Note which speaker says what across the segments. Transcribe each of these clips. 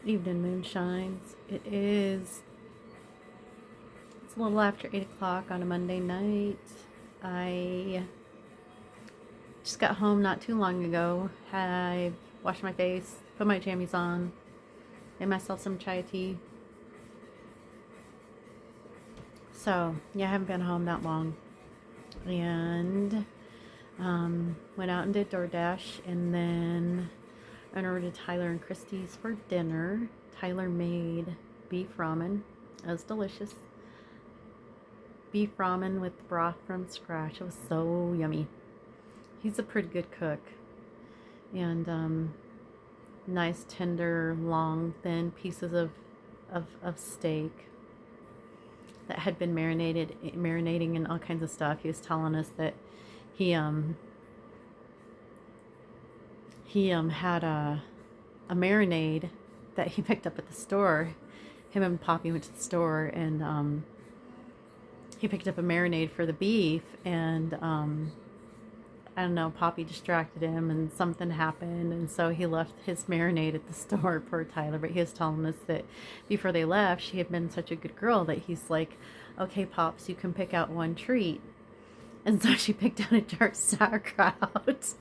Speaker 1: Evening moonshines. It's a little after 8 o'clock on a Monday night. I just got home not too long ago. I washed my face, put my jammies on, made myself some chai tea. So, yeah, I haven't been home that long. And went out and did DoorDash, and then went over to Tyler and Christie's for dinner. Tyler made beef ramen. It was delicious. Beef ramen with broth from scratch. It was so yummy. He's a pretty good cook. And nice, tender, long, thin pieces of steak that had been marinating in all kinds of stuff. He was telling us that he had a marinade that he picked up at the store. Him and Poppy went to the store, and he picked up a marinade for the beef, and I don't know, Poppy distracted him and something happened, and so he left his marinade at the store. Poor Tyler. But he was telling us that before they left, she had been such a good girl that he's like, okay, Pops, you can pick out one treat. And so she picked out a jar of sauerkraut.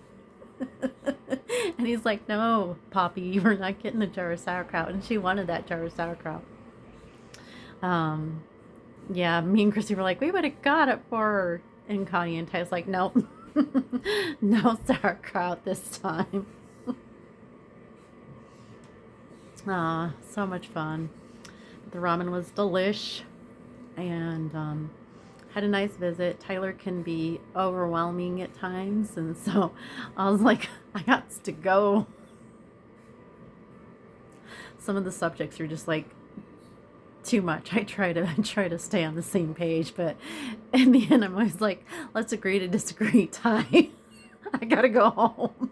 Speaker 1: And he's like, no, Poppy, we're not getting a jar of sauerkraut. And she wanted that jar of sauerkraut. Yeah, me and Chrissy were like, we would have got it for her. And Connie and Ty's like, nope. No sauerkraut this time. So much fun. The ramen was delish, and had a nice visit. Tyler can be overwhelming at times, and so I was like, I got to go. Some of the subjects are just like too much. I try to stay on the same page, but in the end, I'm always like, let's agree to disagree, Ty. I gotta go home.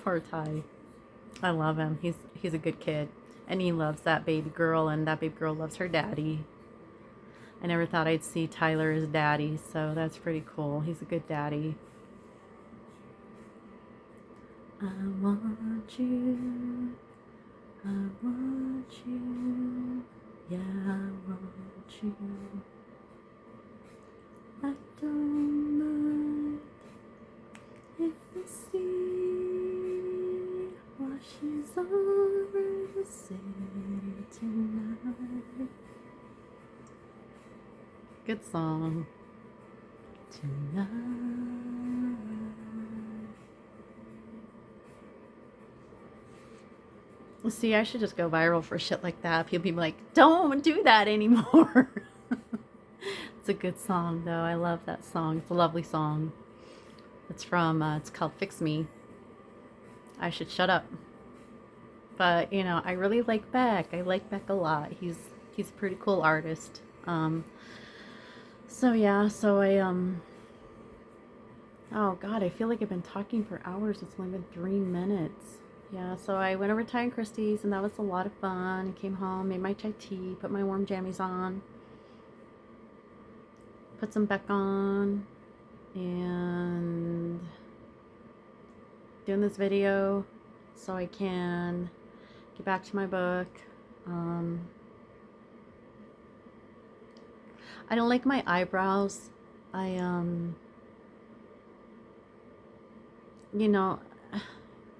Speaker 1: Poor Ty. I love him. He's a good kid, and he loves that baby girl, and that baby girl loves her daddy. I never thought I'd see Tyler as daddy, so that's pretty cool. He's a good daddy. I want you. I want you, yeah, I want you. I don't mind if the sea washes over the city tonight. Good song. Tonight. See, I should just go viral for shit like that. People be like, don't do that anymore. It's a good song, though. I love that song. It's a lovely song. It's called Fix Me. I should shut up. But, you know, I really like Beck. I like Beck a lot. He's a pretty cool artist. So I, oh God, I feel like I've been talking for hours. It's only been 3 minutes. Yeah, so I went over to Ty and Christie's, and that was a lot of fun. I came home, made my chai tea, put my warm jammies on, put some Beck on, and doing this video so I can get back to my book. I don't like my eyebrows. You know,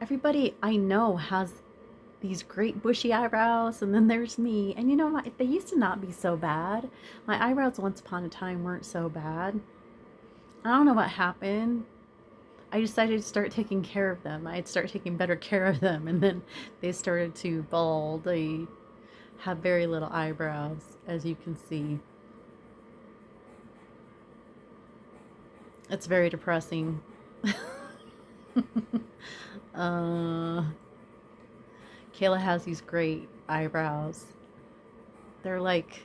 Speaker 1: everybody I know has these great bushy eyebrows, and then there's me. And you know, they used to not be so bad. My eyebrows once upon a time weren't so bad. I don't know what happened. I decided to start taking care of them. I'd start taking better care of them, and then they started to bald. They have very little eyebrows, as you can see. It's very depressing. Kayla has these great eyebrows. They're like,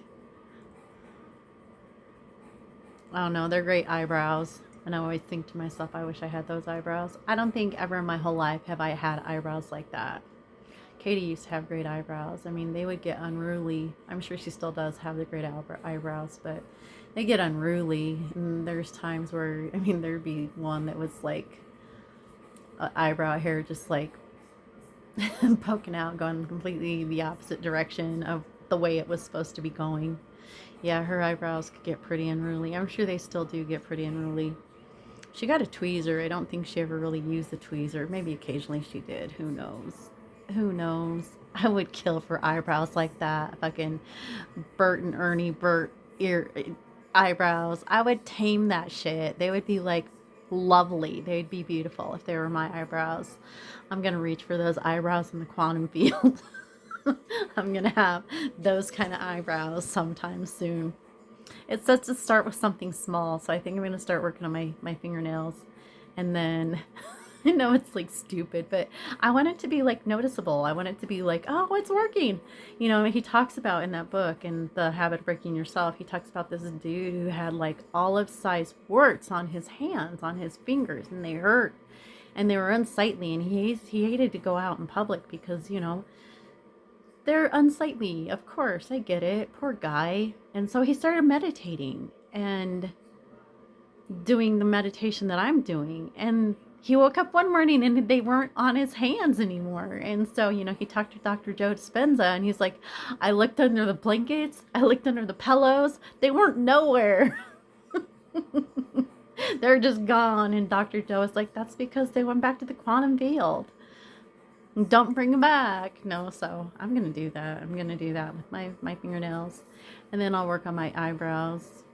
Speaker 1: I don't know, they're great eyebrows. And I always think to myself, I wish I had those eyebrows. I don't think ever in my whole life have I had eyebrows like that. Katie used to have great eyebrows. I mean, they would get unruly. I'm sure she still does have the great eyebrows, but they get unruly. And there's times where, I mean, there'd be one that was like eyebrow hair just like poking out, going completely the opposite direction of the way it was supposed to be going. Yeah, her eyebrows could get pretty unruly. I'm sure they still do get pretty unruly. She got a tweezer. I don't think she ever really used the tweezer. Maybe occasionally she did. Who knows? Who knows? I would kill for eyebrows like that. Fucking Bert and Ernie Bert ear eyebrows. I would tame that shit. They would be like lovely. They'd be beautiful if they were my eyebrows. I'm gonna reach for those eyebrows in the quantum field. I'm gonna have those kind of eyebrows sometime soon. It says to start with something small, so I think I'm gonna start working on my fingernails, and then I know it's like stupid, but I want it to be like noticeable. I want it to be like, oh, it's working. You know, he talks about in that book, in The Habit of Breaking Yourself, he talks about this dude who had like olive-sized warts on his hands, on his fingers, and they hurt and they were unsightly, and he hated to go out in public because, you know, they're unsightly. Of course, I get it. Poor guy. And so he started meditating and doing the meditation that I'm doing. And he woke up one morning and they weren't on his hands anymore. And so, you know, he talked to Dr. Joe Dispenza and he's like, I looked under the blankets, I looked under the pillows, they weren't nowhere. They're just gone. And Dr. Joe was like, that's because they went back to the quantum field. Don't bring them back. No, so I'm going to do that. I'm going to do that with my fingernails. And then I'll work on my eyebrows.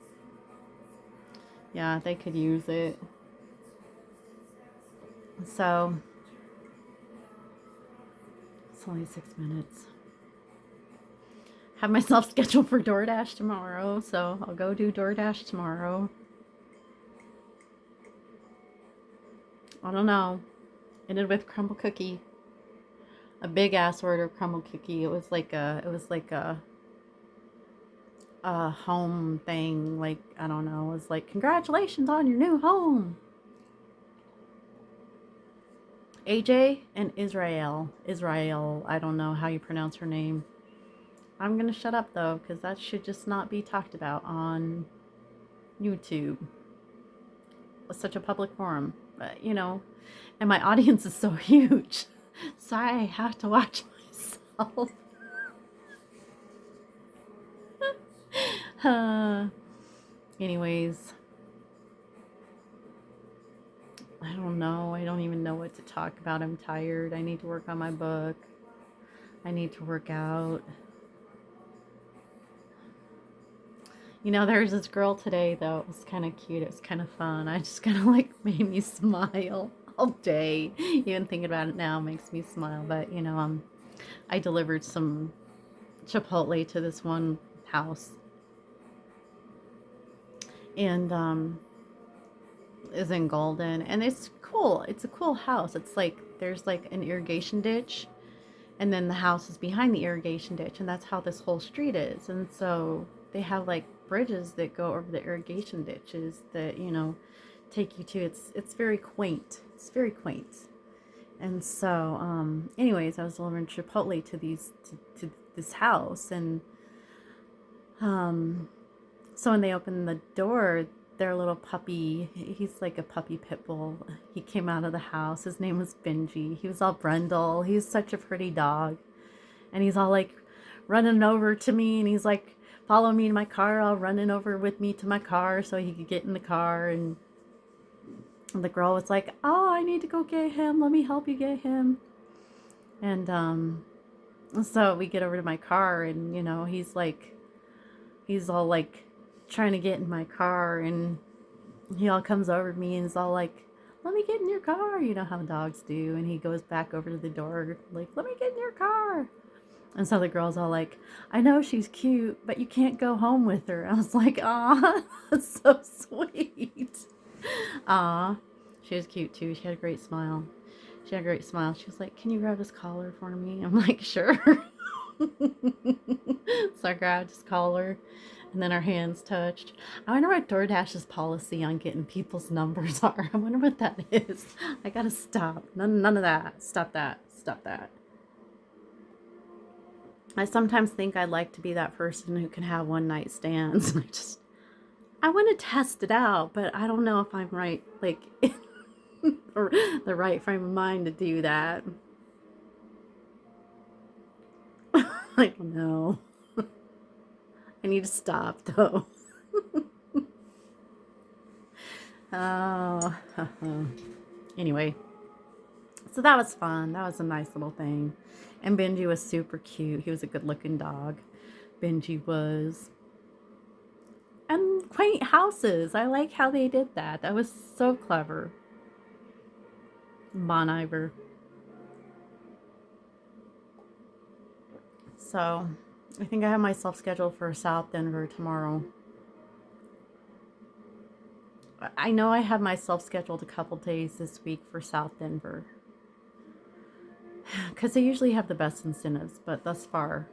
Speaker 1: Yeah, they could use it. So, it's only 6 minutes. Have myself scheduled for DoorDash tomorrow, so I'll go do DoorDash tomorrow. I don't know. Ended with crumble cookie. A big ass order of crumble cookie. It was like a home thing. Like, I don't know. It was like, congratulations on your new home. AJ and Israel. I don't know how you pronounce her name. I'm gonna shut up though, because that should just not be talked about on YouTube. It's such a public forum. But, you know, and my audience is so huge. So I have to watch myself. Anyways, I don't know. I don't even know what to talk about. I'm tired. I need to work on my book. I need to work out. You know, there's this girl today, though. It was kind of cute. It was kind of fun. I just kind of like made me smile all day. Even thinking about it now makes me smile. But, you know, I delivered some Chipotle to this one house. And is in Golden. And it's cool. It's a cool house. It's like, there's like an irrigation ditch. And then the house is behind the irrigation ditch. And that's how this whole street is. And so they have like bridges that go over the irrigation ditches that, you know, take you to, it's very quaint. It's very quaint. And so anyways, I was delivering Chipotle to to this house, and so when they opened the door, their little puppy, he's like a puppy pit bull, he came out of the house. His name was Benji. He was all brindle. He's such a pretty dog. And he's all like running over to me, and he's like, follow me in my car, all running over with me to my car so he could get in the car. And the girl was like, oh, I need to go get him. Let me help you get him. And so we get over to my car, and, you know, he's all like trying to get in my car, and he all comes over to me and is all like, let me get in your car. You know how dogs do. And he goes back over to the door like, let me get in your car. And so the girl's all like, I know she's cute, but you can't go home with her. I was like, aw, that's so sweet. Aw, she was cute too. She had a great smile. She had a great smile. She was like, can you grab his collar for me? I'm like, sure. So I grabbed his collar, and then our hands touched. I wonder what DoorDash's policy on getting people's numbers are. I wonder what that is. I gotta stop. None of that. Stop that. Stop that. I sometimes think I'd like to be that person who can have one night stands. I want to test it out, but I don't know if I'm right, like, or the right frame of mind to do that. I don't know. I need to stop though. Oh. Anyway, so that was fun. That was a nice little thing. And Benji was super cute. He was a good looking dog. Benji was. And quaint houses. I like how they did that. That was so clever. Bon Iver. So, I think I have myself scheduled for South Denver tomorrow. I know I have myself scheduled a couple days this week for South Denver. Because they usually have the best incentives, but thus far,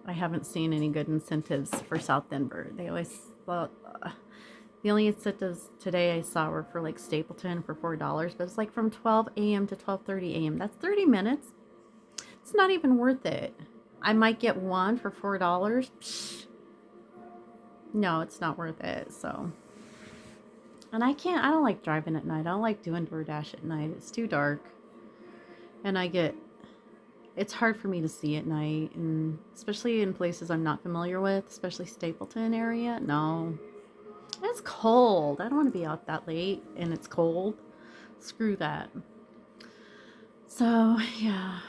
Speaker 1: I haven't seen any good incentives for South Denver. They always thought the only incentives today I saw were for like Stapleton for $4, but it's like from 12 a.m. to 12:30 a.m. That's 30 minutes. It's not even worth it. I might get one for $4. Psh. No, it's not worth it. So, and I don't like driving at night. I don't like doing DoorDash at night. It's too dark. And it's hard for me to see at night, and especially in places I'm not familiar with, especially Stapleton area. No, it's cold. I don't want to be out that late and it's cold. Screw that. So, yeah,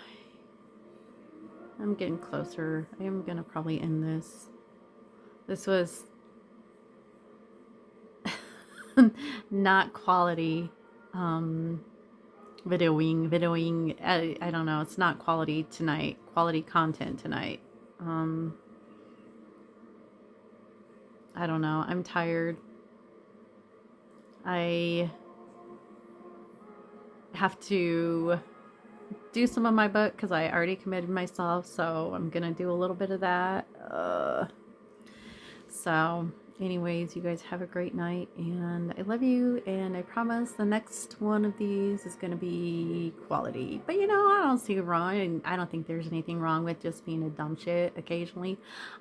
Speaker 1: I'm getting closer. I am going to probably end this. This was not quality videoing. I don't know. It's not quality tonight. Quality content tonight. I don't know. I'm tired. I have to do some of my book because I already committed myself. So I'm going to do a little bit of that. So anyways, you guys have a great night and I love you. And I promise the next one of these is going to be quality. But you know, I don't see wrong. And I don't think there's anything wrong with just being a dumb shit occasionally.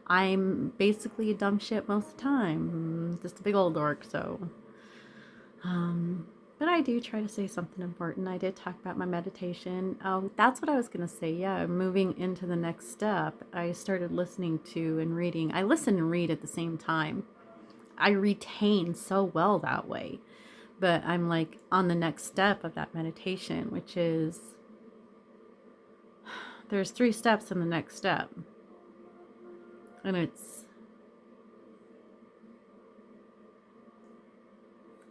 Speaker 1: I'm basically a dumb shit most of the time. Just a big old dork. So, but I do try to say something important. I did talk about my meditation. Oh, that's what I was going to say. Yeah, moving into the next step, I started listening to and reading. I listen and read at the same time. I retain so well that way. But I'm like on the next step of that meditation, which is there's 3 steps in the next step. And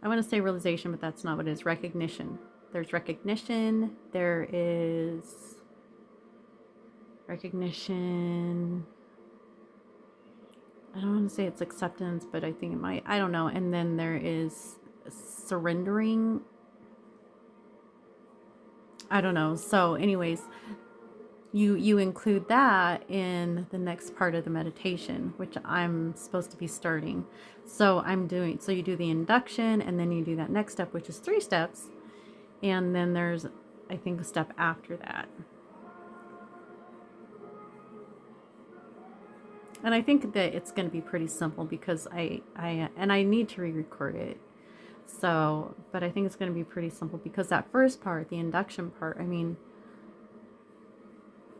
Speaker 1: I want to say realization, but that's not what it is. Recognition. There's recognition. There is recognition. I don't want to say it's acceptance, but I think it might. I don't know. And then there is surrendering. I don't know. So anyways, you include that in the next part of the meditation, which I'm supposed to be starting. So you do the induction and then you do that next step, which is 3 steps. And then there's, I think, a step after that. And I think that it's going to be pretty simple because I need to re-record it. So, but I think it's going to be pretty simple because that first part, the induction part, I mean,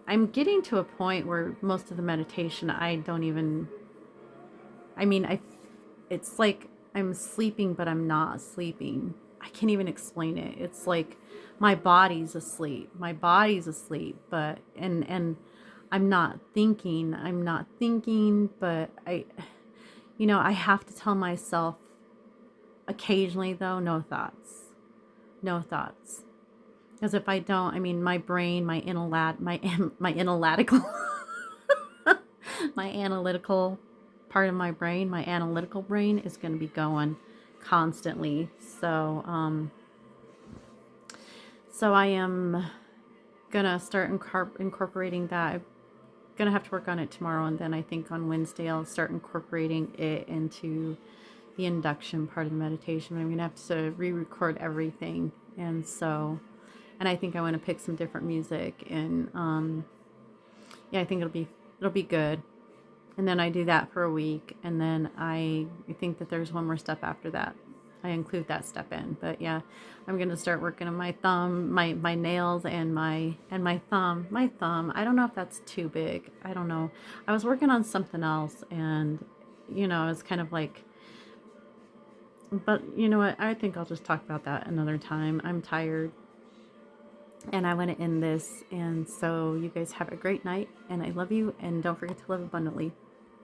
Speaker 1: I'm getting to a point where most of the meditation, it's like I'm sleeping, but I'm not sleeping. I can't even explain it. It's like my body's asleep. But, and I'm not thinking, but I have to tell myself occasionally though, no thoughts. Because if I don't, I mean, my brain, my analytical, my analytical part of my brain, my analytical brain is going to be going constantly. So I am gonna start incorporating that. I'm gonna have to work on it tomorrow, and then I think on Wednesday I'll start incorporating it into the induction part of the meditation. I'm gonna have to re-record everything, and I think I want to pick some different music, and yeah, I think it'll be good. And then I do that for a week, and then I think that there's one more step after that. I include that step in. But yeah, I'm gonna start working on my thumb, my nails, and my thumb. My thumb. I don't know if that's too big. I don't know. I was working on something else, and it's kind of like. But you know what? I think I'll just talk about that another time. I'm tired, and I want to end this. And so you guys have a great night, and I love you. And don't forget to live abundantly.